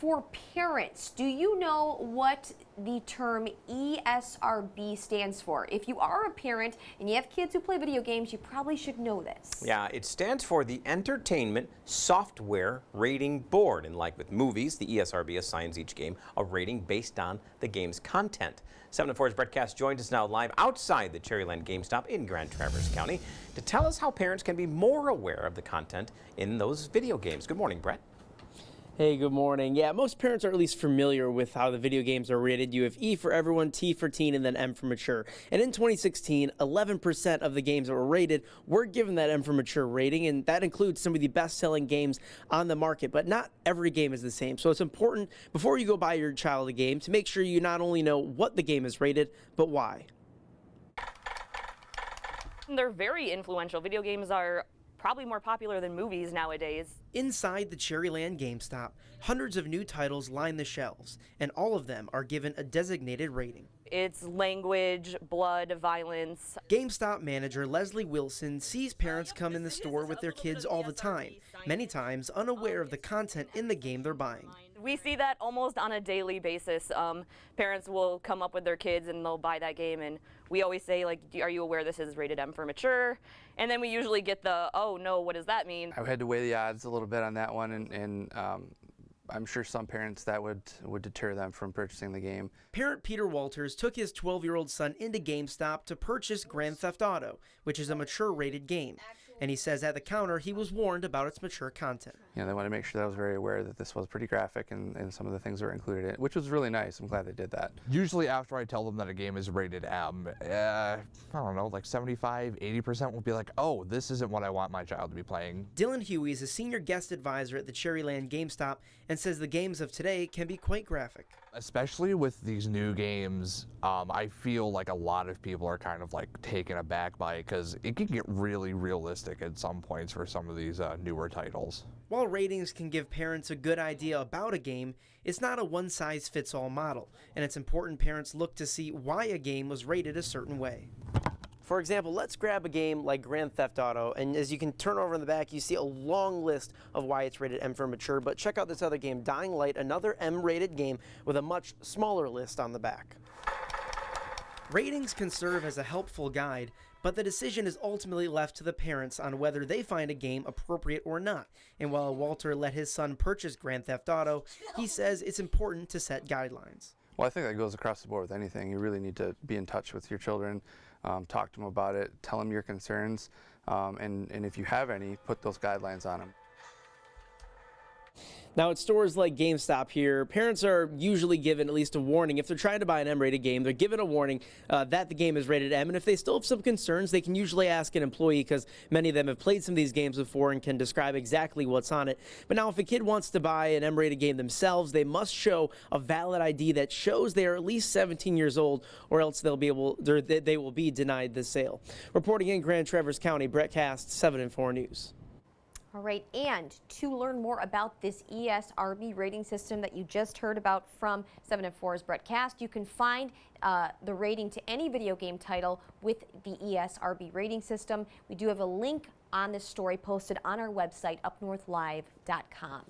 for parents, do you know what the term ESRB stands for? If you are a parent and you have kids who play video games, you probably should know this. Yeah, it stands for the Entertainment Software Rating Board. And like with movies, the ESRB assigns each game a rating based on the game's content. 7 and 4's Brett Kast joins us now live outside the Cherryland GameStop in Grand Traverse County to tell us how parents can be more aware of the content in those video games. Good morning, Brett. Hey, good morning. Yeah, most parents are at least familiar with how the video games are rated. You have E for everyone, T for teen, and then M for mature. And in 2016, 11% of the games that were rated were given that M for mature rating, and that includes some of the best-selling games on the market. But not every game is the same. So it's important, before you go buy your child a game, to make sure you not only know what the game is rated, but why. They're very influential. Video games are probably more popular than movies nowadays. Inside the Cherryland GameStop, hundreds of new titles line the shelves, and all of them are given a designated rating. It's language, blood, violence. GameStop manager Leslie Wilson sees parents come in the store with their kids all the time, many times unaware of the content in the game they're buying. We see that almost on a daily basis. Parents will come up with their kids and they'll buy that game, and we always say, like, are you aware this is rated M for mature? And then we usually get the, oh no, what does that mean? I had to weigh the odds a little bit on that one, and I'm sure some parents that would deter them from purchasing the game. Parent Peter Walters took his 12-year-old son into GameStop to purchase Grand Theft Auto, which is a mature-rated game. And he says at the counter he was warned about its mature content. You know, they wanted to make sure that I was very aware that this was pretty graphic and some of the things that were included in it, which was really nice. I'm glad they did that. Usually after I tell them that a game is rated M, I don't know, like 75, 80% will be like, oh, this isn't what I want my child to be playing. Dylan Huey is a senior guest advisor at the Cherryland GameStop and says the games of today can be quite graphic. Especially with these new games, I feel like a lot of people are kind of like taken aback by it because it can get really realistic at some points for some of these newer titles. While ratings can give parents a good idea about a game, it's not a one-size-fits-all model, and it's important parents look to see why a game was rated a certain way. For example, let's grab a game like Grand Theft Auto, and as you can turn over in the back, you see a long list of why it's rated M for mature, but check out this other game, Dying Light, another M-rated game with a much smaller list on the back. Ratings can serve as a helpful guide, but the decision is ultimately left to the parents on whether they find a game appropriate or not. And while Walter let his son purchase Grand Theft Auto, he says it's important to set guidelines. Well, I think that goes across the board with anything. You really need to be in touch with your children, talk to them about it, tell them your concerns, and if you have any, put those guidelines on them. Now, at stores like GameStop here, parents are usually given at least a warning. If they're trying to buy an M-rated game, they're given a warning that the game is rated M. And if they still have some concerns, they can usually ask an employee because many of them have played some of these games before and can describe exactly what's on it. But now, if a kid wants to buy an M-rated game themselves, they must show a valid ID that shows they are at least 17 years old, or else they will be denied the sale. Reporting in Grand Traverse County, Brett Kast, 7 and 4 News. All right, and to learn more about this ESRB rating system that you just heard about from 7 and 4's Brett Kast, you can find the rating to any video game title with the ESRB rating system. We do have a link on this story posted on our website, upnorthlive.com.